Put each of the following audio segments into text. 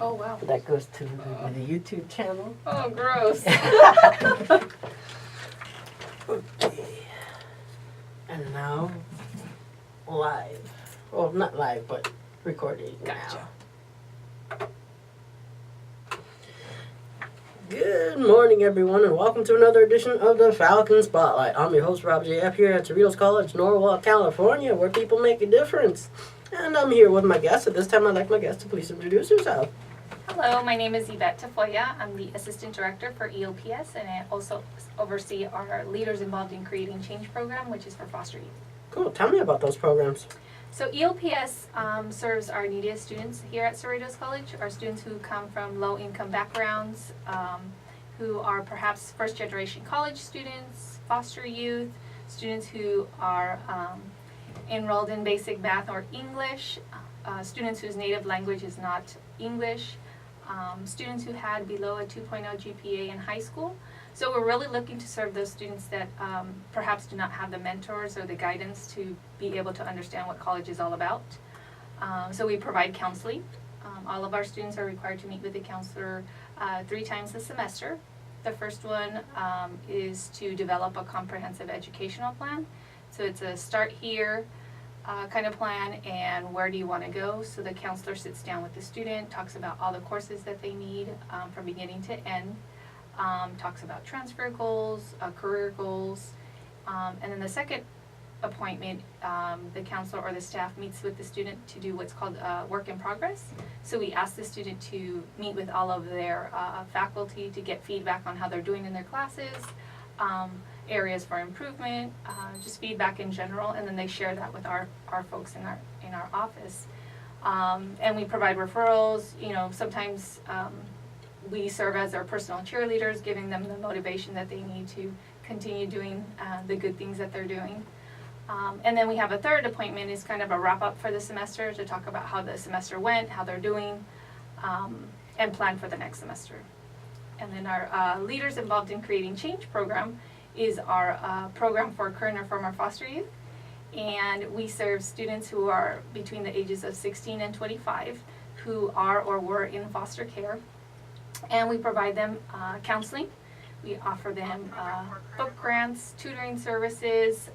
Oh, wow. That goes to the YouTube channel. Oh, gross. Okay. And now, live. Well, not live, but recording Gotcha. now. Good morning, everyone, and welcome to another edition of the Falcon Spotlight. I'm your host, Rob JF, here at Cerritos College, Norwalk, California, where people make a difference. And I'm here with my guest. At this time, I'd like my guest to please introduce herself. Hello, my name is Yvette Tafoya. I'm the Assistant Director for EOPS, and I also oversee our Leaders Involved in Creating Change program, which is for foster youth. Cool. Tell me about those programs. So EOPS serves our neediest students here at Cerritos College, our students who come from low-income backgrounds, who are perhaps first-generation college students, foster youth, students who are enrolled in basic math or English, students whose native language is not English, students who had below a 2.0 GPA in high school. So we're really looking to serve those students that perhaps do not have the mentors or the guidance to be able to understand what college is all about. So we provide counseling. All of our students are required to meet with a counselor 3 times a semester. The first one is to develop a comprehensive educational plan. So it's a start here kind of plan and where do you want to go. So the counselor sits down with the student, talks about all the courses that they need from beginning to end. Talks about transfer goals, career goals, and then the second appointment, the counselor or the staff meets with the student to do what's called work in progress. So we ask the student to meet with all of their faculty to get feedback on how they're doing in their classes, areas for improvement, just feedback in general, and then they share that with our folks in our office. And we provide referrals. You know, sometimes we serve as their personal cheerleaders, giving them the motivation that they need to continue doing the good things that they're doing. And then we have a third appointment, is kind of a wrap up for the semester to talk about how the semester went, how they're doing, and plan for the next semester. And then our Leaders Involved in Creating Change program is our program for current or former foster youth. And we serve students who are between the ages of 16 and 25 who are or were in foster care. And we provide them counseling. We offer them book grants, tutoring services.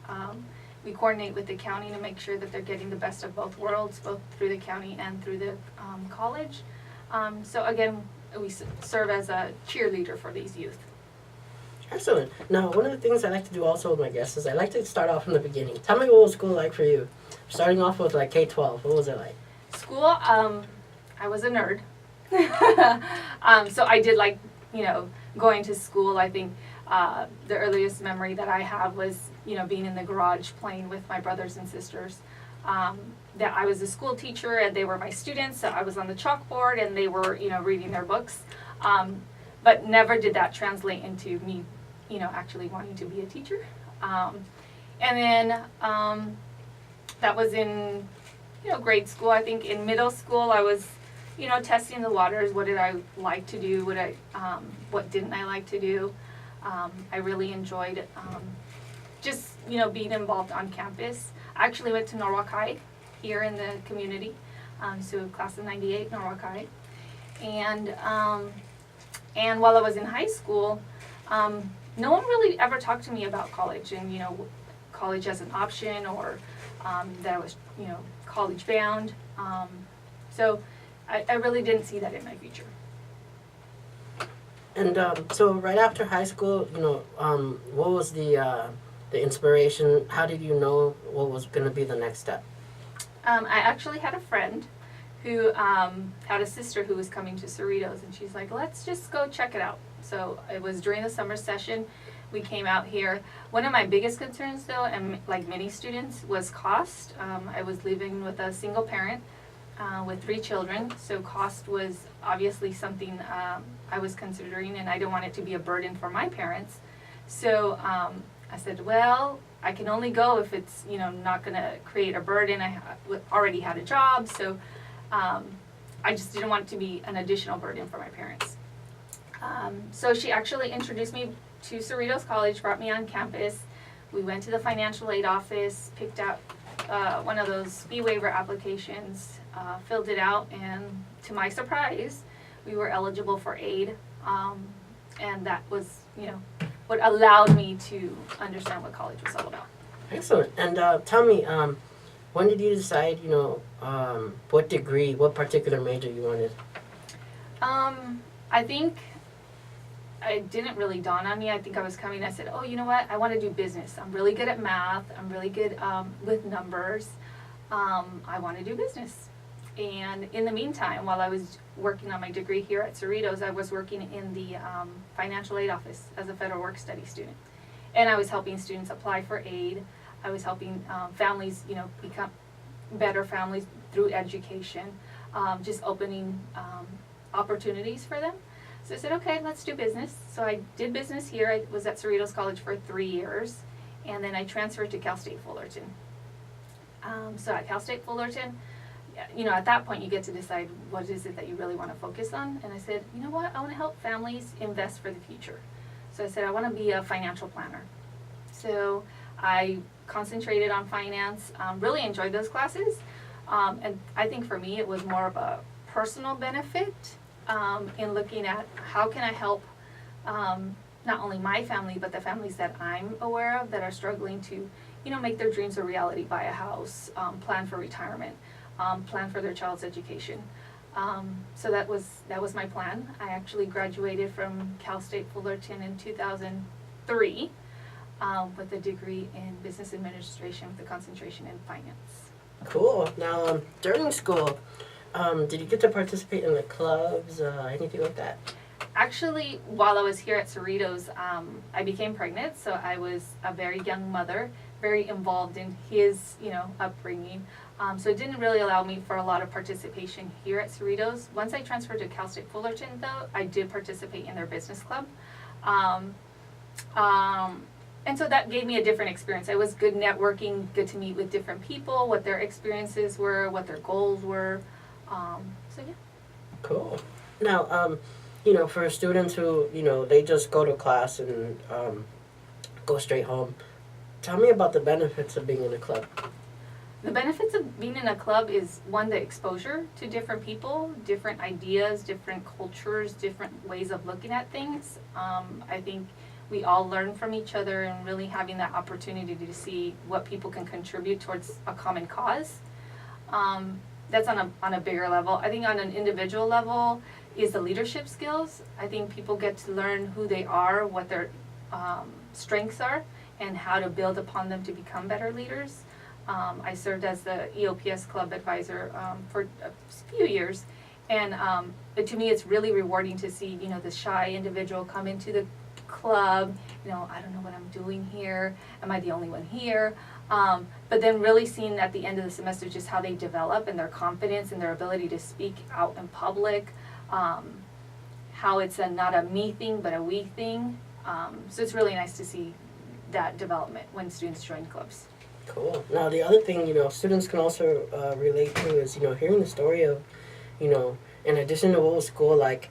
We coordinate with the county to make sure that they're getting the best of both worlds, both through the county and through the college. So again, we serve as a cheerleader for these youth. Excellent. Now, one of the things I like to do also with my guests is I like to start off from the beginning. Tell me what was school like for you? Starting off with like K-12, what was it like? School, I was a nerd. So I did like, you know, going to school. I think the earliest memory that I have was, you know, being in the garage playing with my brothers and sisters. That I was a school teacher and they were my students, so I was on the chalkboard and they were, you know, reading their books. But never did that translate into me, you know, actually wanting to be a teacher. And then that was in, you know, grade school. I think in middle school I was, you know, testing the waters. What did I like to do? What didn't I like to do? I really enjoyed just, you know, being involved on campus. I actually went to Norwalk High here in the community, so class of '98, Norwalk High. And while I was in high school, no one really ever talked to me about college and, you know, college as an option or that I was, you know, college bound. So I really didn't see that in my future. And so right after high school, you know, what was the inspiration? How did you know what was going to be the next step? I actually had a friend who had a sister who was coming to Cerritos, and she's like, let's just go check it out. So it was during the summer session. We came out here. One of my biggest concerns, though, and like many students, was cost. I was living with a single parent with 3 children, so cost was obviously something I was considering, and I didn't want it to be a burden for my parents. So I said, well, I can only go if it's, you know, not going to create a burden. I already had a job, so I just didn't want it to be an additional burden for my parents. So she actually introduced me to Cerritos College, brought me on campus. We went to the financial aid office, picked out one of those fee waiver applications, filled it out, and to my surprise, we were eligible for aid, and that was, what allowed me to understand what college was all about. Excellent. And tell me, when did you decide, what degree, what particular major you wanted? I think it didn't really dawn on me. I think I was coming, I said, oh, you know what, I want to do business. I'm really good at math. I'm really good with numbers. I want to do business. And in the meantime, while I was working on my degree here at Cerritos, I was working in the financial aid office as a federal work study student. And I was helping students apply for aid. I was helping families, become better families through education, just opening opportunities for them. So I said, okay, let's do business. So I did business here. I was at Cerritos College for 3 years, and then I transferred to Cal State Fullerton. So at Cal State Fullerton, at that point you get to decide what is it that you really want to focus on. And I said, you know what, I want to help families invest for the future. So I said, I want to be a financial planner. So I concentrated on finance, really enjoyed those classes. And I think for me it was more of a personal benefit in looking at how can I help not only my family, but the families that I'm aware of that are struggling to, make their dreams a reality, buy a house, plan for retirement, plan for their child's education. So that was my plan. I actually graduated from Cal State Fullerton in 2003 with a degree in business administration with a concentration in finance. Cool. Now, during school, did you get to participate in the clubs, anything like that? Actually, while I was here at Cerritos, I became pregnant, so I was a very young mother, very involved in his, upbringing. So it didn't really allow me for a lot of participation here at Cerritos. Once I transferred to Cal State Fullerton, though, I did participate in their business club. And so that gave me a different experience. It was good networking, good to meet with different people, what their experiences were, what their goals were. So yeah. Cool. Now, for students who, they just go to class and go straight home, tell me about the benefits of being in a club. The benefits of being in a club is, one, the exposure to different people, different ideas, different cultures, different ways of looking at things. I think we all learn from each other, and really having that opportunity to see what people can contribute towards a common cause. That's on a bigger level. I think on an individual level is the leadership skills. I think people get to learn who they are, what their strengths are, and how to build upon them to become better leaders. I served as the EOPS club advisor for a few years, and to me it's really rewarding to see, the shy individual come into the club, I don't know what I'm doing here, am I the only one here? But then really seeing at the end of the semester just how they develop and their confidence and their ability to speak out in public, how it's not a me thing but a we thing. So it's really nice to see that development when students join clubs. Cool. Now the other thing, students can also relate to is, hearing the story of, in addition to old school, like,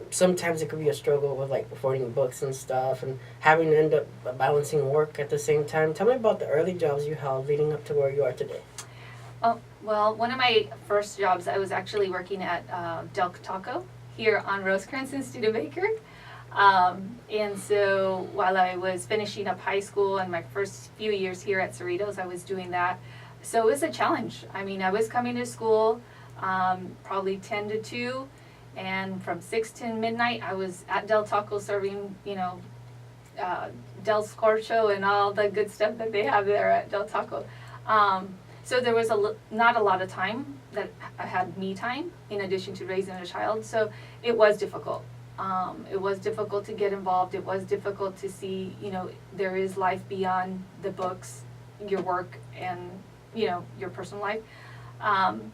sometimes it could be a struggle with like affording books and stuff and having to end up balancing work at the same time. Tell me about the early jobs you held leading up to where you are today. Oh, well, one of my first jobs, I was actually working at Del Taco here on Rosecrans and Studebaker. And so while I was finishing up high school and my first few years here at Cerritos, I was doing that. So it was a challenge. I mean, I was coming to school probably 10 to 2, and from 6 to midnight, I was at Del Taco serving, Del Scorcho and all the good stuff that they have there at Del Taco. So there was not a lot of time that I had me time in addition to raising a child. So it was difficult. It was difficult to get involved. It was difficult to see, there is life beyond the books, your work, and, your personal life.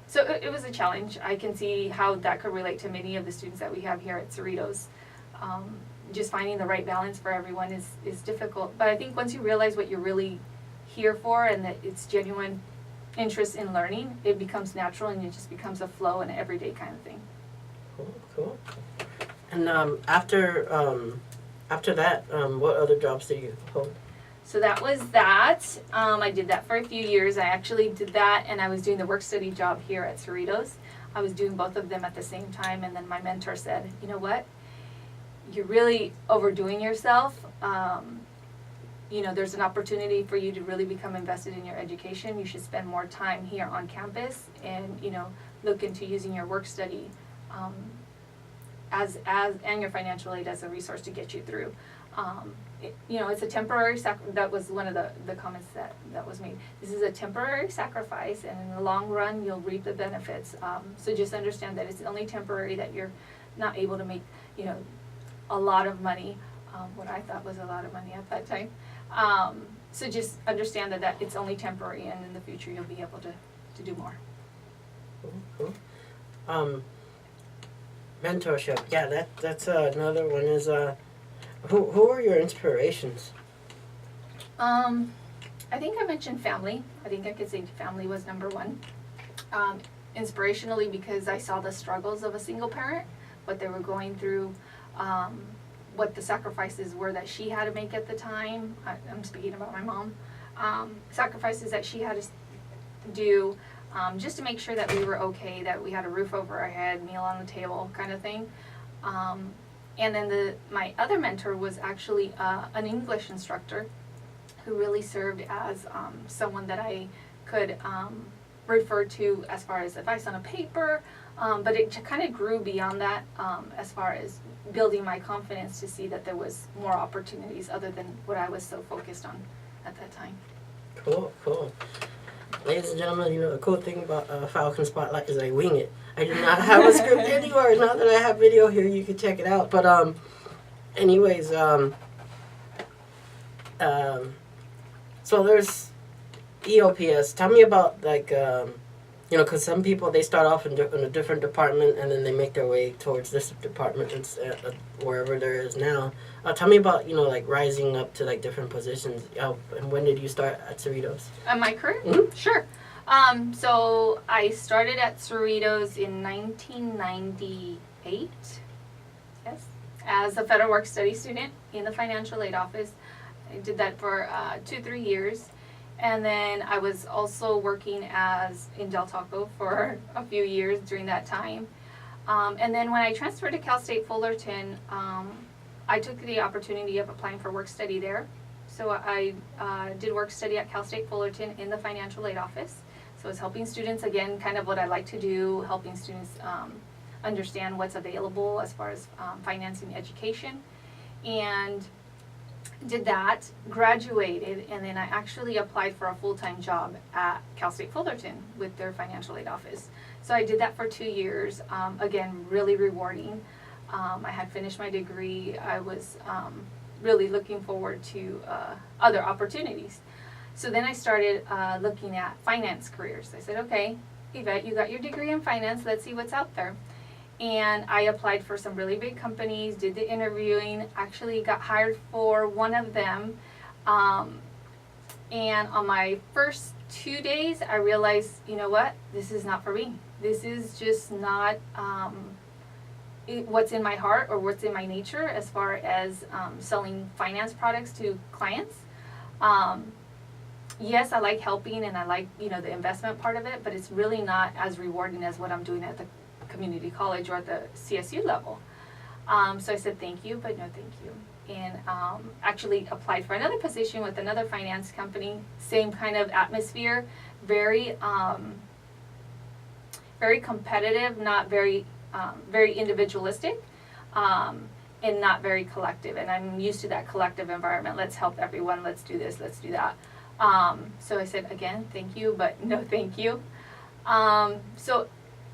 So it was a challenge. I can see how that could relate to many of the students that we have here at Cerritos. Just finding the right balance for everyone is difficult. But I think once you realize what you're really here for and that it's genuine interest in learning, it becomes natural and it just becomes a flow and an everyday kind of thing. Cool. And after that, what other jobs did you hold? So that was that. I did that for a few years. I actually did that, and I was doing the work study job here at Cerritos. I was doing both of them at the same time, and then my mentor said, you know what, you're really overdoing yourself. There's an opportunity for you to really become invested in your education. You should spend more time here on campus and, look into using your work study and your financial aid as a resource to get you through. It's a temporary that was one of the comments that was made. This is a temporary sacrifice, and in the long run, you'll reap the benefits. So just understand that it's only temporary, that you're not able to make, a lot of money, what I thought was a lot of money at that time. So just understand that it's only temporary, and in the future, you'll be able to do more. Cool. Mentorship. Yeah, that's another one. Is who are your inspirations? I think I mentioned family. I think I could say family was number one. Inspirationally, because I saw the struggles of a single parent, what they were going through, what the sacrifices were that she had to make at the time. I'm speaking about my mom. Sacrifices that she had to do just to make sure that we were okay, that we had a roof over our head, meal on the table kind of thing. And then my other mentor was actually an English instructor who really served as someone that I could refer to as far as advice on a paper, but it kind of grew beyond that as far as building my confidence to see that there was more opportunities other than what I was so focused on at that time. Cool. Ladies and gentlemen, the cool thing about Falcon Spotlight is I wing it. I do not have a script anywhere. Now that I have video here, you can check it out. But anyways, so there's EOPS. Tell me about because some people, they start off in a different department and then they make their way towards this department wherever there is now. Tell me about rising up to different positions. And when did you start at Cerritos? My career? Mm-hmm. Sure. So I started at Cerritos in 1998. Yes, as a federal work study student in the financial aid office. I did that for 2-3 years. And then I was also working in Del Taco for a few years during that time. And then when I transferred to Cal State Fullerton, I took the opportunity of applying for work study there. So I did work study at Cal State Fullerton in the financial aid office. So I was helping students, again, kind of what I like to do, helping students understand what's available as far as financing education. And did that, graduated, and then I actually applied for a full-time job at Cal State Fullerton with their financial aid office. So I did that for 2 years, again, really rewarding. I had finished my degree. I was really looking forward to other opportunities. So then I started looking at finance careers. I said, okay, Yvette, you got your degree in finance, let's see what's out there. And I applied for some really big companies, did the interviewing, actually got hired for one of them. And on my first 2 days, I realized, you know what, this is not for me. This is just not what's in my heart or what's in my nature as far as selling finance products to clients. Yes, I like helping and I like, the investment part of it, but it's really not as rewarding as what I'm doing at the community college or at the CSU level. So I said thank you, but no thank you. And actually applied for another position with another finance company, same kind of atmosphere, very competitive, not very individualistic, and not very collective. And I'm used to that collective environment. Let's help everyone, let's do this, let's do that. So I said, again, thank you, but no thank you. So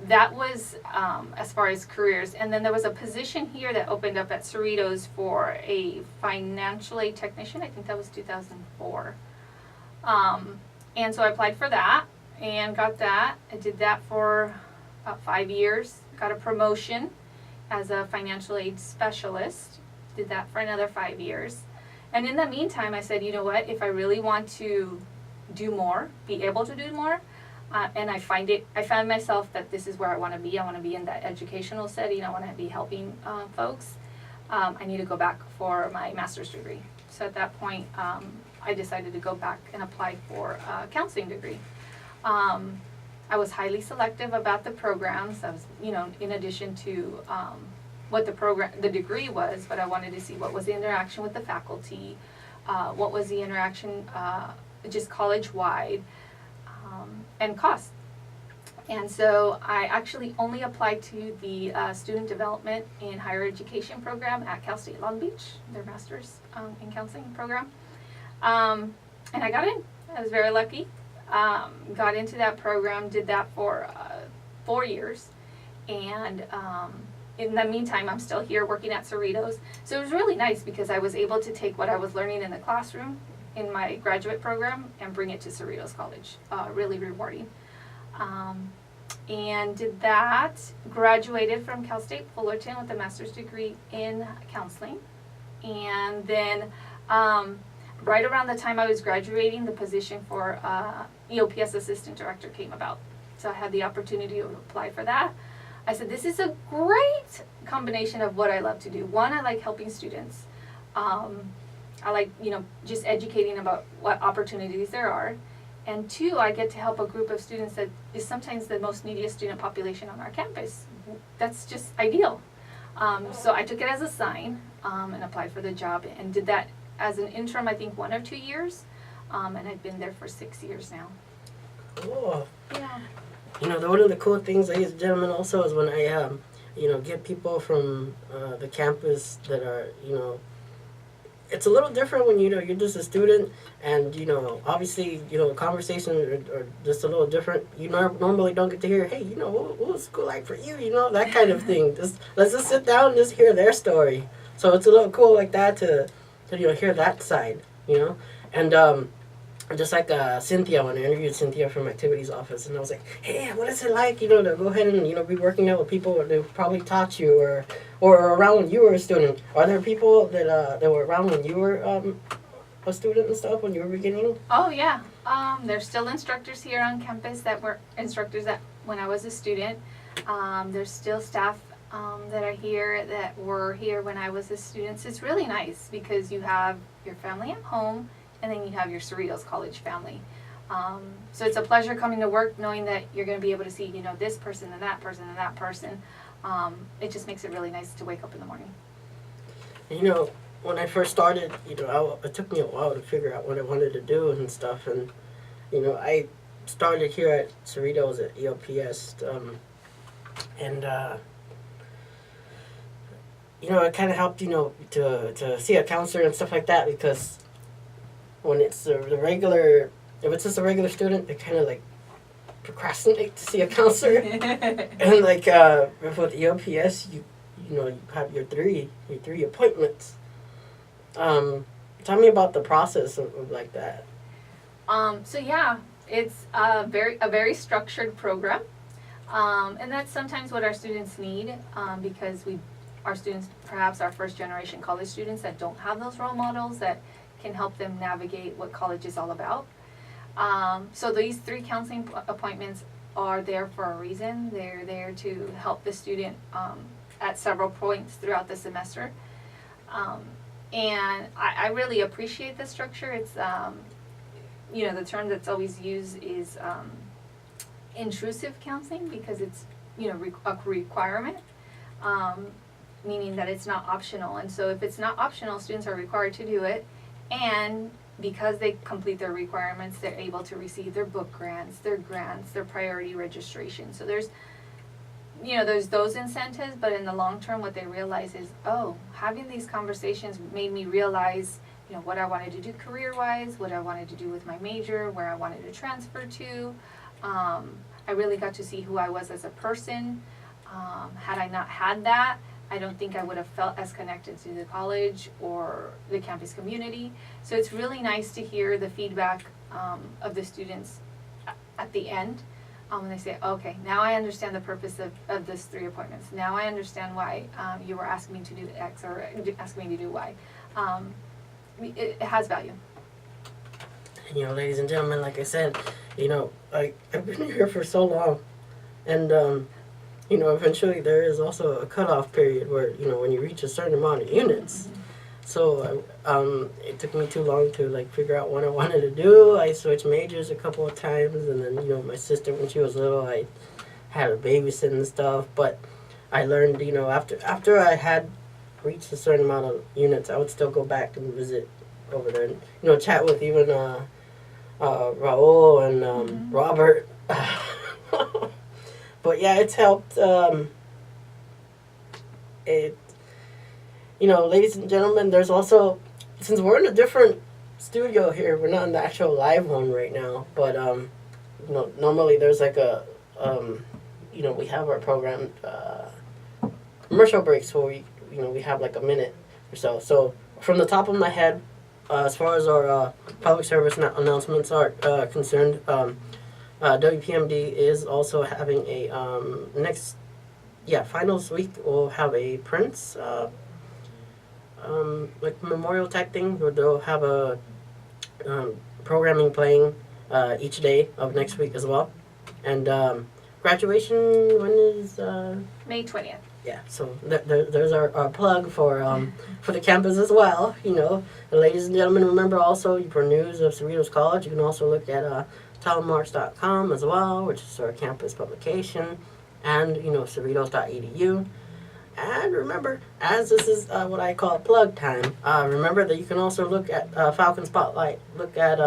that was as far as careers. And then there was a position here that opened up at Cerritos for a financial aid technician. I think that was 2004. And so I applied for that and got that. I did that for about 5 years. Got a promotion as a financial aid specialist. Did that for another 5 years. And in the meantime, I said, you know what, if I really want to do more, be able to do more, and I found myself that this is where I want to be. I want to be in that educational setting. I want to be helping folks. I need to go back for my master's degree. So at that point, I decided to go back and apply for a counseling degree. I was highly selective about the programs. I was, in addition to what the degree was, but I wanted to see what was the interaction with the faculty, what was the interaction just college-wide, and cost. And so I actually only applied to the Student Development in Higher Education program at Cal State Long Beach, their master's in counseling program. And I got in. I was very lucky. Got into that program, did that for 4 years. And in the meantime, I'm still here working at Cerritos. So it was really nice because I was able to take what I was learning in the classroom in my graduate program and bring it to Cerritos College. Really rewarding. And did that, graduated from Cal State Fullerton with a master's degree in counseling. And then right around the time I was graduating, the position for EOPS assistant director came about. So I had the opportunity to apply for that. I said, this is a great combination of what I love to do. One, I like helping students. I like, just educating about what opportunities there are. And two, I get to help a group of students that is sometimes the most neediest student population on our campus. That's just ideal. So I took it as a sign and applied for the job and did that as an interim, I think 1 or 2 years. And I've been there for 6 years now. Cool. Yeah. One of the cool things, ladies and gentlemen, also is when I, get people from the campus that are, it's a little different when, you're just a student and, obviously, conversation are just a little different. You normally don't get to hear, hey, what was school like for you, that kind of thing. Let's just sit down and just hear their story. So it's a little cool like that to hear that side, And just like Cynthia, when I interviewed Cynthia from Activities Office, and I was like, hey, what is it like, to go ahead and, be working out with people that probably taught you or around when you were a student? Are there people that were around when you were a student and stuff, when you were beginning? Oh, yeah. There's still instructors here on campus that were instructors that when I was a student. There's still staff that are here that were here when I was a student. So it's really nice because you have your family at home, and then you have your Cerritos College family. So it's a pleasure coming to work knowing that you're going to be able to see, this person and that person and that person. It just makes it really nice to wake up in the morning. When I first started, it took me a while to figure out what I wanted to do and stuff. And, I started here at Cerritos at EOPS. It kind of helped, to see a counselor and stuff like that because when it's if it's just a regular student, they kind of like procrastinate to see a counselor. And like with EOPS, you have your three appointments. Tell me about the process of like that. So yeah, it's a very structured program, and that's sometimes what our students need because our students perhaps are first generation college students that don't have those role models that can help them navigate what college is all about. So these 3 counseling appointments are there for a reason. They're there to help the student at several points throughout the semester. And I really appreciate the structure. It's, the term that's always used is intrusive counseling because it's, a requirement, meaning that it's not optional. And so if it's not optional, students are required to do it. And because they complete their requirements, they're able to receive their book grants, their priority registration. So there's those incentives, but in the long term, what they realize is, having these conversations made me realize, what I wanted to do career-wise, what I wanted to do with my major, where I wanted to transfer to. I really got to see who I was as a person. Had I not had that, I don't think I would have felt as connected to the college or the campus community. So it's really nice to hear the feedback of the students at the end when they say, okay, now I understand the purpose of this 3 appointments. Now I understand why you were asking me to do X or asking me to do Y. It has value. And, ladies and gentlemen, like I said, I've been here for so long. And, eventually there is also a cutoff period where, when you reach a certain amount of units. So it took me too long to like figure out what I wanted to do. I switched majors a couple of times, and then my sister when she was little, I had her babysit and stuff. But I learned after I had reached a certain amount of units, I would still go back and visit over there and chat with even Raul and Robert. But yeah, it's helped. Ladies and gentlemen, there's also, since we're in a different studio here, we're not in the actual live one right now, but normally there's like we have our program commercial breaks where we have like a minute or so. So from the top of my head, as far as our public service announcements are concerned, WPMD is also having a finals week. We'll have a Prince like memorial type thing where they'll have a programming playing each day of next week as well. And graduation, when is May 20th. Yeah, so there's our plug for the campus as well. And ladies and gentlemen, remember also for news of Cerritos College, you can also look at telemarks.com as well, which is our campus publication, and cerritos.edu. And remember, as this is what I call plug time, remember that you can also look at Falcon Spotlight. Look at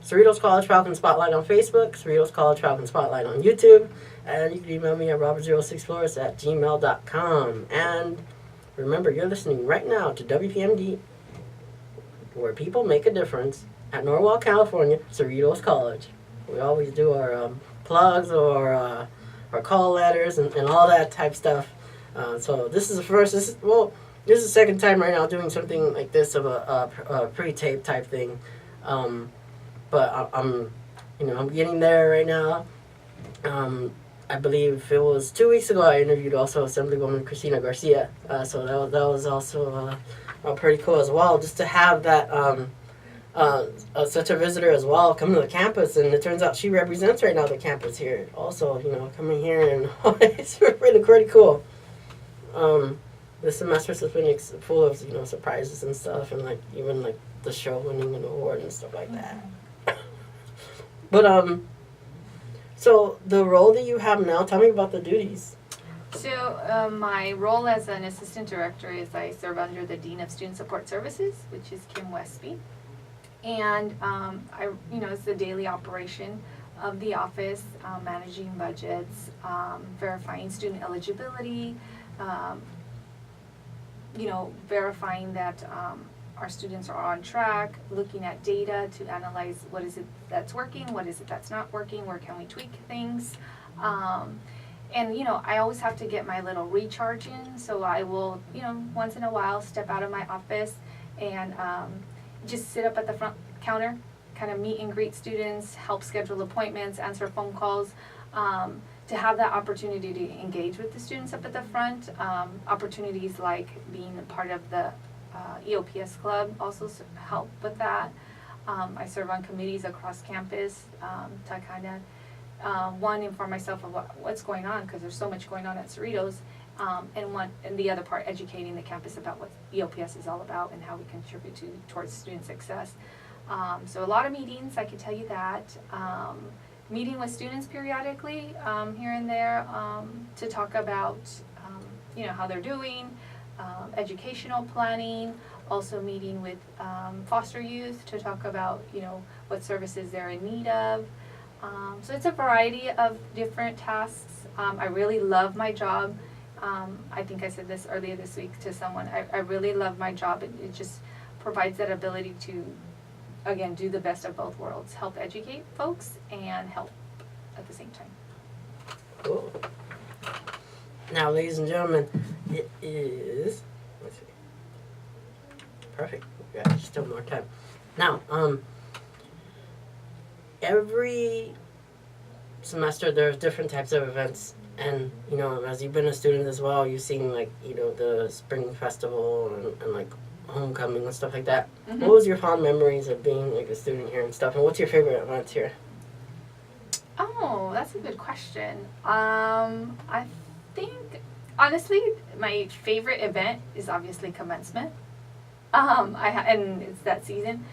Cerritos College Falcon Spotlight on Facebook, Cerritos College Falcon Spotlight on YouTube, and you can email me at robert06flores@gmail.com. And remember, you're listening right now to WPMD, where people make a difference, at Norwalk, California, Cerritos College. We always do our plugs or our call letters and all that type stuff. So this is the first. This is the second time right now doing something like this of a pre-tape type thing. But I'm getting there right now. I believe it was 2 weeks ago I interviewed also Assemblywoman Cristina Garcia. So that was also pretty cool as well, just to have that such a visitor as well come to the campus, and it turns out she represents right now the campus here. Also, coming here, and it's really pretty cool. This semester has been full of surprises and stuff, and like even like the show winning an award and stuff like that. But so the role that you have now, tell me about the duties. So my role as an assistant director is I serve under the Dean of Student Support Services, which is Kim Westby. And it's the daily operation of the office, managing budgets, verifying student eligibility, verifying that our students are on track, looking at data to analyze what is it that's working, what is it that's not working, where can we tweak things. I always have to get my little recharge in, so I will, once in a while step out of my office and just sit up at the front counter, kind of meet and greet students, help schedule appointments, answer phone calls, to have that opportunity to engage with the students up at the front. Opportunities like being a part of the EOPS club also help with that. I serve on committees across campus to kind of inform myself of what's going on, because there's so much going on at Cerritos, and the other part, educating the campus about what EOPS is all about and how we contribute towards student success. So a lot of meetings, I can tell you that. Meeting with students periodically here and there to talk about how they're doing, educational planning, also meeting with foster youth to talk about what services they're in need of. So it's a variety of different tasks. I really love my job. I think I said this earlier this week to someone. I really love my job. It just provides that ability to, again, do the best of both worlds. Help educate folks and help at the same time. Cool. Now, ladies and gentlemen, it is, let's see, perfect. We got still more time. Now, every semester there's different types of events, and as you've been a student as well, you've seen like the spring festival and like homecoming and stuff like that. Mm-hmm. What was your fond memories of being like a student here and stuff, and what's your favorite events here? Oh, that's a good question. I think honestly my favorite event is obviously commencement. And it's that season.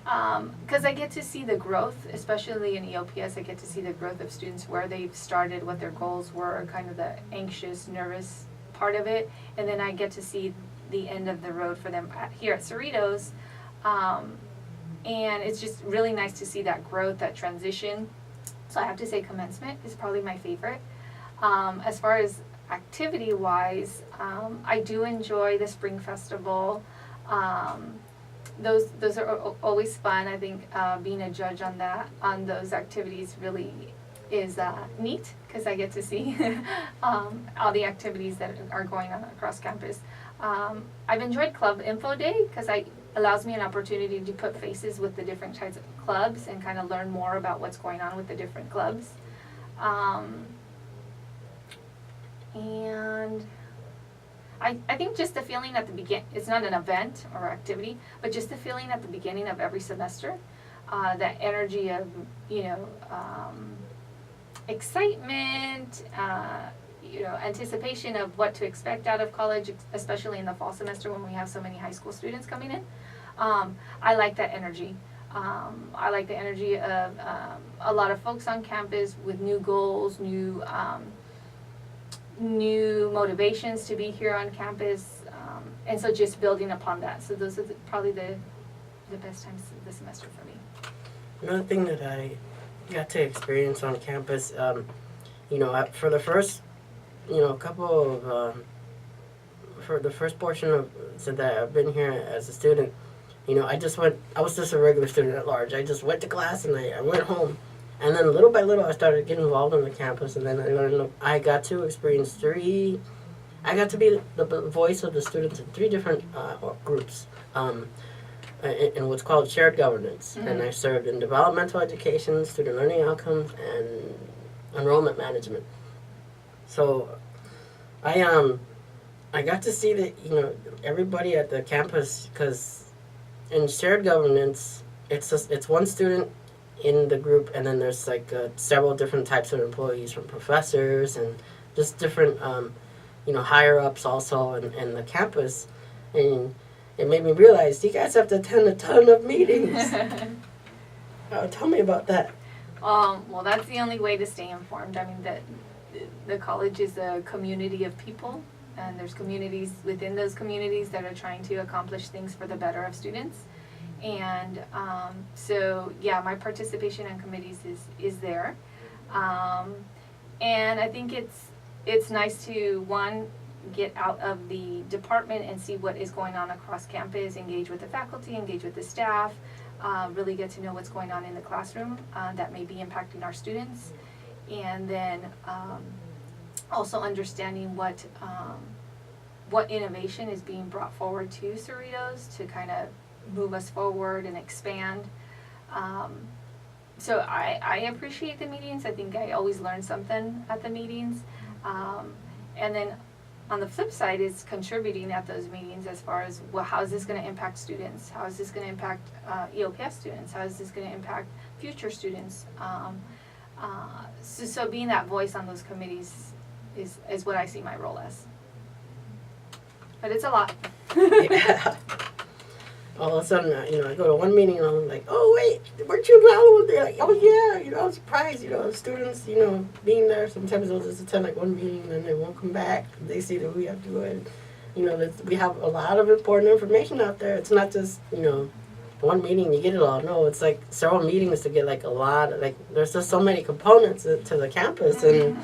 Because I get to see the growth, especially in EOPS, I get to see the growth of students, where they've started, what their goals were, kind of the anxious, nervous part of it, and then I get to see the end of the road for them here at Cerritos. And it's just really nice to see that growth, that transition. So I have to say commencement is probably my favorite. As far as activity-wise, I do enjoy the Spring Festival. Those are always fun. I think being a judge on those activities really is neat, because I get to see all the activities that are going on across campus. I've enjoyed Club Info Day, because it allows me an opportunity to put faces with the different types of clubs and kind of learn more about what's going on with the different clubs. And I think just the feeling at the beginning, it's not an event or activity, but just the feeling at the beginning of every semester, that energy of, excitement, anticipation of what to expect out of college, especially in the fall semester when we have so many high school students coming in. I like that energy. I like the energy of a lot of folks on campus with new goals, new motivations to be here on campus, and so just building upon that. So those are probably the best times of the semester for me. Another thing that I got to experience on campus, for the first, couple of, for the first portion of since I've been here as a student, I was just a regular student at large. I just went to class and I went home. And then little by little, I started getting involved on the campus, and then I got to experience I got to be the voice of the students in 3 different groups in what's called shared governance. Mm-hmm. And I served in developmental education, student learning outcomes, and enrollment management. So I got to see that, everybody at the campus, because in shared governance, it's one student in the group, and then there's several different types of employees, from professors and just different higher ups also in the campus. And it made me realize you guys have to attend a ton of meetings. Tell me about that. Well, that's the only way to stay informed. I mean, the college is a community of people, and there's communities within those communities that are trying to accomplish things for the better of students. And so, yeah, my participation in committees is there. And I think it's nice to, one, get out of the department and see what is going on across campus, engage with the faculty, engage with the staff, really get to know what's going on in the classroom that may be impacting our students. And then also understanding what innovation is being brought forward to Cerritos to kind of move us forward and expand. So I appreciate the meetings. I think I always learn something at the meetings. And then on the flip side is contributing at those meetings as far as, well, how is this going to impact students? How is this going to impact EOPS students? How is this going to impact future students? So being that voice on those committees is what I see my role as. But it's a lot. Yeah. All of a sudden, I go to one meeting and I'm like, oh, wait, weren't you involved? They're like, oh, yeah, I'm surprised, students, being there. Sometimes they'll just attend one meeting and then they won't come back. They see that we have to go in. We have a lot of important information out there. It's not just, one meeting, you get it all. No, it's several meetings to get a lot. There's just so many components to the campus. And,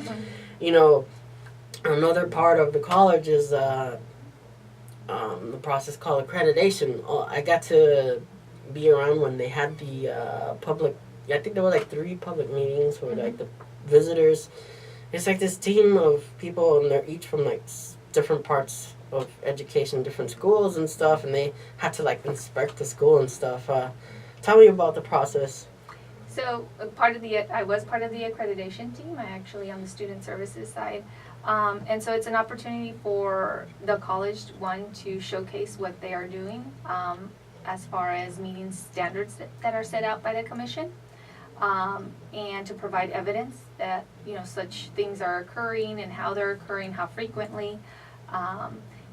another part of the college is, the process called accreditation. I got to be around when they had the public. I think there were 3 public meetings where the visitors. It's this team of people, and they're each from different parts of education, different schools and stuff, and they had to inspect the school and stuff. Tell me about the process. So I was part of the accreditation team. I actually on the student services side. And so it's an opportunity for the college, one, to showcase what they are doing as far as meeting standards that are set out by the commission, and to provide evidence that such things are occurring and how they're occurring, how frequently,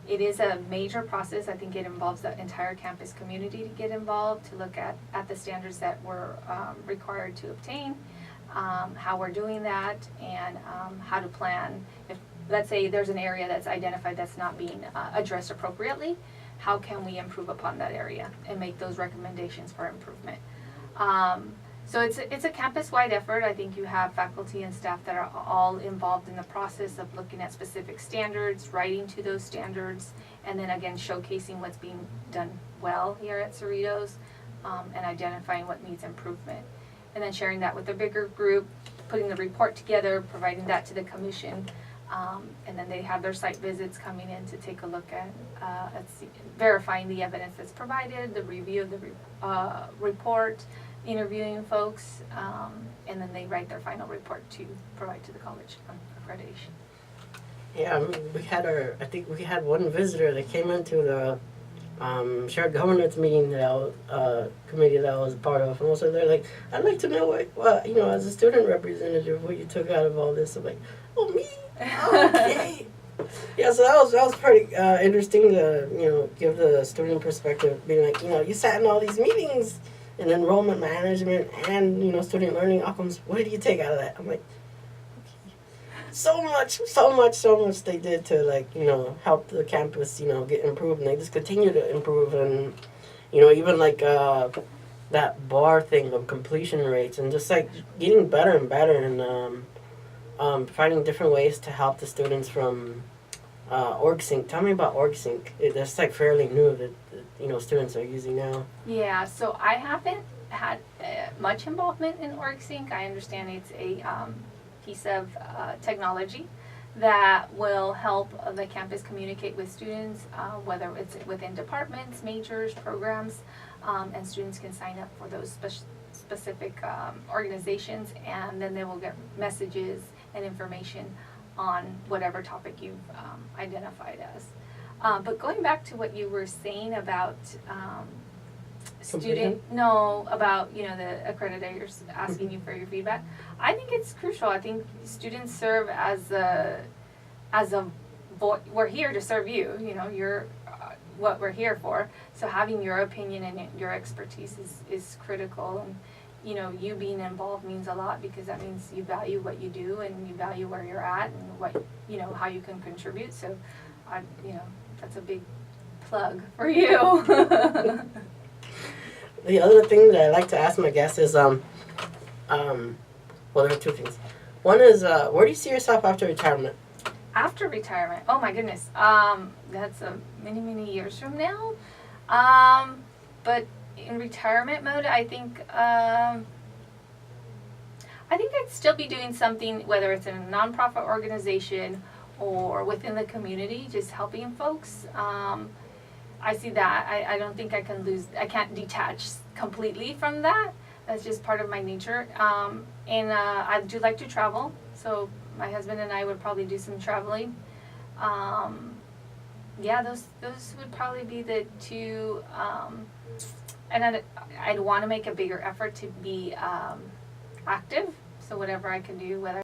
It is a major process. I think it involves the entire campus community to get involved, to look at the standards that we're required to obtain, how we're doing that, and how to plan. If, let's say, there's an area that's identified that's not being addressed appropriately, how can we improve upon that area and make those recommendations for improvement? So it's a campus-wide effort. I think you have faculty and staff that are all involved in the process of looking at specific standards, writing to those standards, and then again showcasing what's being done well here at Cerritos, and identifying what needs improvement. And then sharing that with a bigger group, putting the report together, providing that to the commission, and then they have their site visits coming in to take a look at verifying the evidence that's provided, the review of the report, interviewing folks, and then they write their final report to provide to the college on accreditation. Yeah, I mean, I think we had one visitor that came into the shared governance meeting that committee that I was a part of, and also they're like, I'd like to know what you know, as a student representative, what you took out of all this. I'm like, oh, me? Okay. Yeah, so that was pretty interesting to, you know, give the student perspective, being like, you know, you sat in all these meetings in enrollment management and, you know, student learning outcomes. What did you take out of that? I'm like, okay. So much they did to, like, you know, help the campus, you know, get improved, and they just continue to improve. And, you know, even like that bar thing of completion rates, and just like getting better and better, and finding different ways to help the students from OrgSync. Tell me about OrgSync. That's like fairly new that you know, students are using now. Yeah, so I haven't had much involvement in OrgSync. I understand it's a piece of technology that will help the campus communicate with students, whether it's within departments, majors, programs, and students can sign up for those specific organizations, and then they will get messages and information on whatever topic you've identified as. But going back to what you were saying about about, you know, the accreditators asking you for your feedback, I think it's crucial. I think students serve as a we're here to serve you. You know, you're what we're here for. So having your opinion and your expertise is critical. And you know, you being involved means a lot, because that means you value what you do and you value where you're at and what, you know, how you can contribute. So, you know, that's a big plug for you. The other thing that I like to ask my guests is, well, there are two things. One is, where do you see yourself after retirement? After retirement, oh my goodness, that's many years from now. But in retirement mode, I think I'd still be doing something, whether it's in a nonprofit organization or within the community, just helping folks. I see that. I don't think I can't detach completely from that. That's just part of my nature. And I do like to travel, so my husband and I would probably do some traveling. Yeah, those would probably be the two. And I'd want to make a bigger effort to be active. So whatever I can do, whether